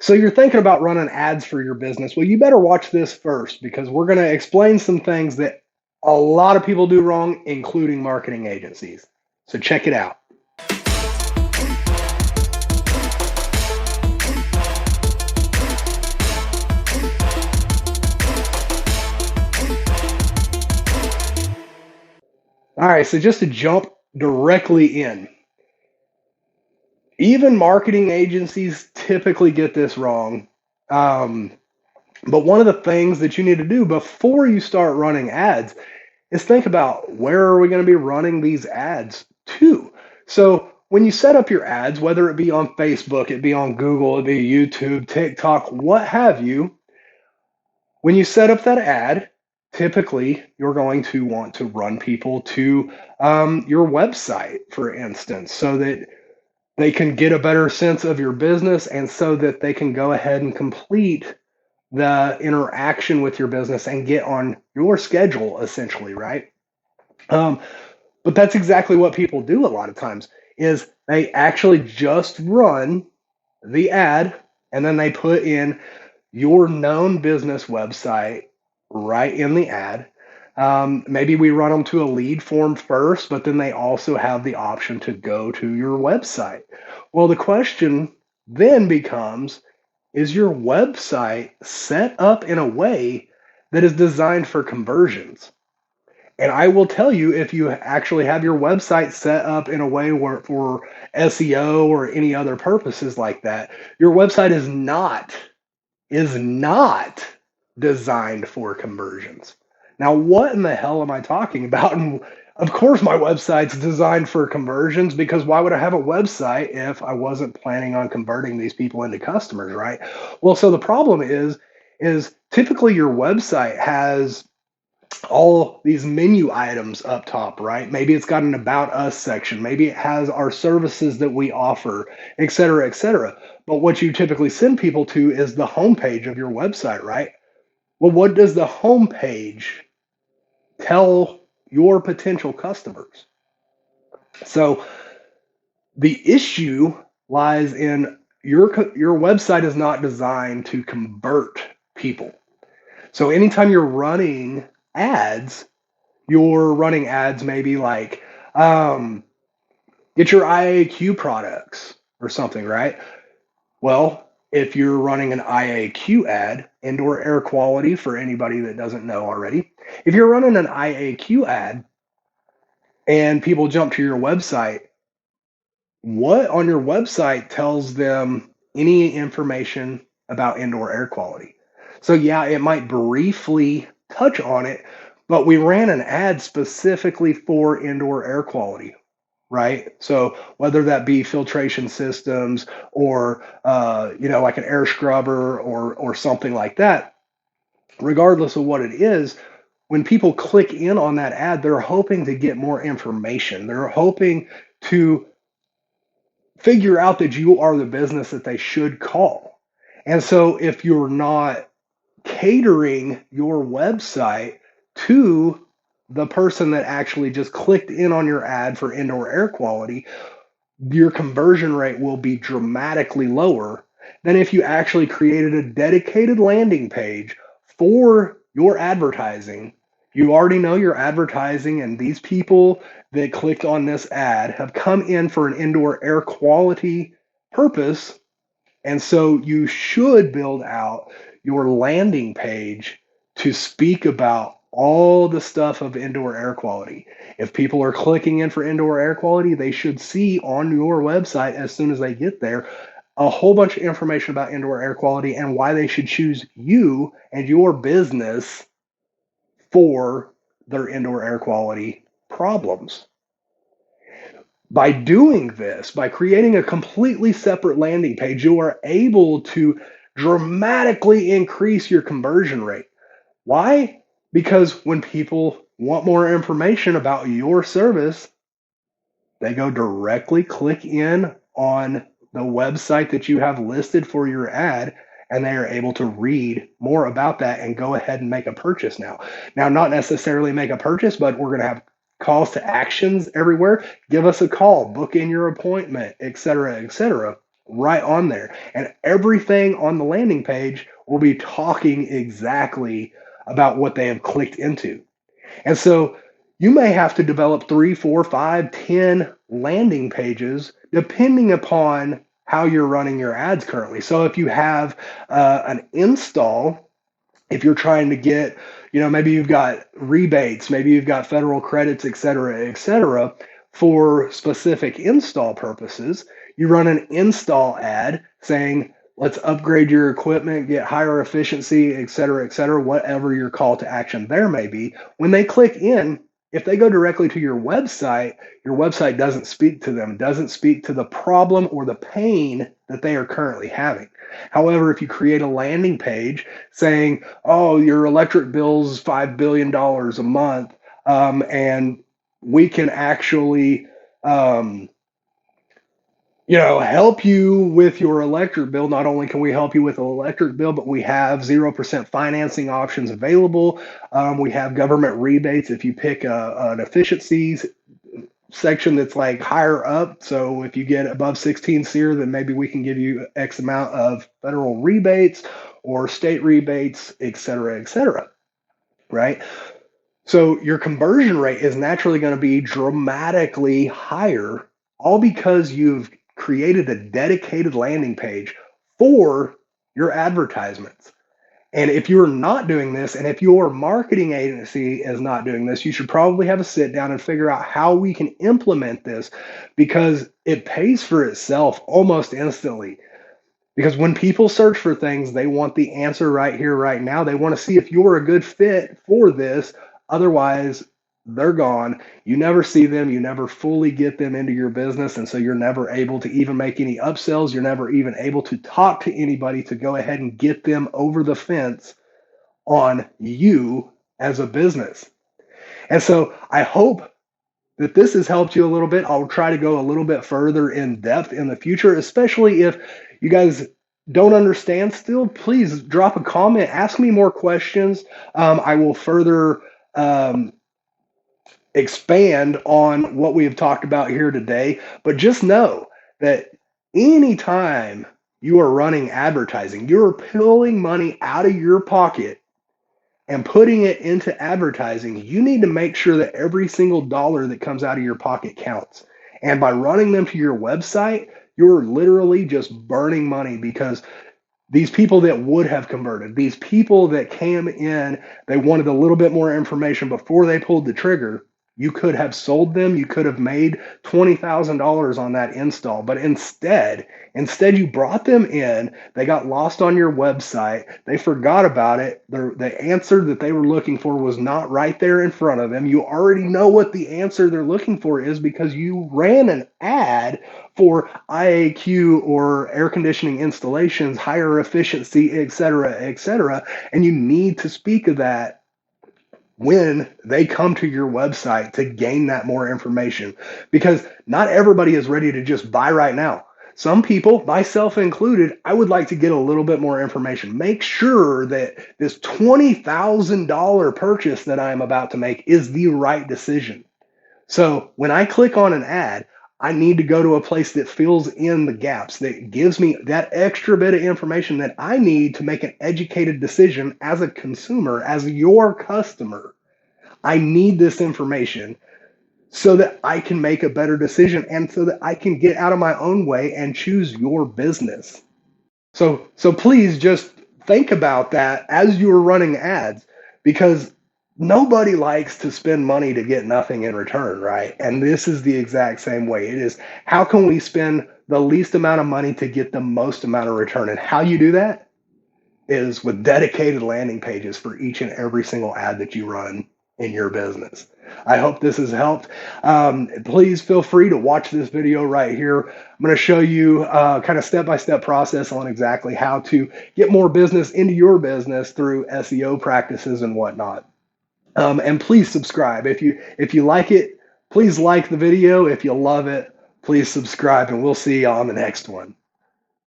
So you're thinking about running ads for your business. Well, you better watch this first because we're going to explain some things that a lot of people do wrong, including marketing agencies. So check it out. All right, so just to jump directly in, even marketing agencies typically get this wrong. Um, but one of the things that you need to do before you start running ads is think about where are we going to be running these ads to? So when you set up your ads, whether it be on Facebook, it be on Google, it be YouTube, TikTok, what have you, when you set up that ad, typically you're going to want to run people to your website, for instance, so that they can get a better sense of your business and so that they can go ahead and complete the interaction with your business and get on your schedule, essentially, right? Um, but that's exactly what people do a lot of times is they actually just run the ad and then they put in your known business website right in the ad. Maybe we run them to a lead form first, but then they also have the option to go to your website. Well, the question then becomes, is your website set up in a way that is designed for conversions? And I will tell you, if you actually have your website set up in a way where for SEO or any other purposes like that, your website is not designed for conversions. Now, what in the hell am I talking about? And of course, my website's designed for conversions because why would I have a website if I wasn't planning on converting these people into customers, right? Well, so the problem is typically your website has all these menu items up top, right? Maybe it's got an about us section. Maybe it has our services that we offer, et cetera, et cetera. But what you typically send people to is the homepage of your website, right? Well, what does the homepage tell your potential customers? So the issue lies in your website is not designed to convert people. So anytime you're running ads, you're running ads maybe like get your IAQ products or something, right? Well, if you're running an IAQ ad, indoor air quality for anybody that doesn't know already, if you're running an IAQ ad and people jump to your website, what on your website tells them any information about indoor air quality? So, yeah, it might briefly touch on it, but we ran an ad specifically for indoor air quality, right? So whether that be filtration systems or like an air scrubber or something like that, regardless of what it is, when people click in on that ad, they're hoping to get more information. They're hoping to figure out that you are the business that they should call. And so if you're not catering your website to the person that actually just clicked in on your ad for indoor air quality, your conversion rate will be dramatically lower than if you actually created a dedicated landing page for your advertising. You already know your advertising, and these people that clicked on this ad have come in for an indoor air quality purpose. And so you should build out your landing page to speak about all the stuff of indoor air quality. If people are clicking in for indoor air quality, they should see on your website as soon as they get there a whole bunch of information about indoor air quality and why they should choose you and your business for their indoor air quality problems. By doing this, by creating a completely separate landing page, you are able to dramatically increase your conversion rate. Why? Because when people want more information about your service, they go directly click in on the website that you have listed for your ad, and they are able to read more about that and go ahead and make a purchase now. Now, not necessarily make a purchase, but we're going to have calls to actions everywhere. Give us a call, book in your appointment, et cetera, et cetera. right on there. And everything on the landing page will be talking exactly about what they have clicked into. And so you may have to develop 3, 4, 5, 10 landing pages depending upon how you're running your ads currently. So if you have an install, if you're trying to get, maybe you've got rebates, maybe you've got federal credits, et cetera, for specific install purposes, you run an install ad saying, let's upgrade your equipment, get higher efficiency, et cetera, whatever your call to action there may be. When they click in, if they go directly to your website doesn't speak to them, doesn't speak to the problem or the pain that they are currently having. However, if you create a landing page saying, oh, your electric bill's $5 billion a month, and we can actually, help you with your electric bill. Not only can we help you with an electric bill, but we have 0% financing options available. We have government rebates if you pick an efficiencies section that's like higher up. So if you get above 16 SEER, then maybe we can give you X amount of federal rebates or state rebates, et cetera, right? So your conversion rate is naturally going to be dramatically higher, all because you've created a dedicated landing page for your advertisements. And if you're not doing this, and if your marketing agency is not doing this, you should probably have a sit down and figure out how we can implement this, because it pays for itself almost instantly. Because when people search for things, they want the answer right here, right now. They want to see if you're a good fit for this. Otherwise, they're gone. You never see them. You never fully get them into your business. And so you're never able to even make any upsells. You're never even able to talk to anybody to go ahead and get them over the fence on you as a business. And so I hope that this has helped you a little bit. I'll try to go a little bit further in depth in the future, especially if you guys don't understand still. Please drop a comment, ask me more questions. I will further expand on what we have talked about here today. But just know that anytime you are running advertising, you're pulling money out of your pocket and putting it into advertising. You need to make sure that every single dollar that comes out of your pocket counts. And by running them to your website, you're literally just burning money, because these people that would have converted, these people that came in, they wanted a little bit more information before they pulled the trigger. You could have sold them. You could have made $20,000 on that install, but instead you brought them in. They got lost on your website. They forgot about it. The answer that they were looking for was not right there in front of them. You already know what the answer they're looking for is, because you ran an ad for IAQ or air conditioning installations, higher efficiency, et cetera, and you need to speak of that when they come to your website to gain that more information, because not everybody is ready to just buy right now. Some people, myself included, I would like to get a little bit more information. Make sure that this $20,000 purchase that I'm about to make is the right decision. So when I click on an ad, I need to go to a place that fills in the gaps, that gives me that extra bit of information that I need to make an educated decision as a consumer, as your customer. I need this information so that I can make a better decision, and so that I can get out of my own way and choose your business. So please just think about that as you're running ads, because nobody likes to spend money to get nothing in return, right? And this is the exact same way. It is, how can we spend the least amount of money to get the most amount of return? And how you do that is with dedicated landing pages for each and every single ad that you run in your business. I hope this has helped. Please feel free to watch this video right here. I'm going to show you kind of step-by-step process on exactly how to get more business into your business through SEO practices and whatnot. And please subscribe. If you like it, please like the video. If you love it, please subscribe, and we'll see you on the next one.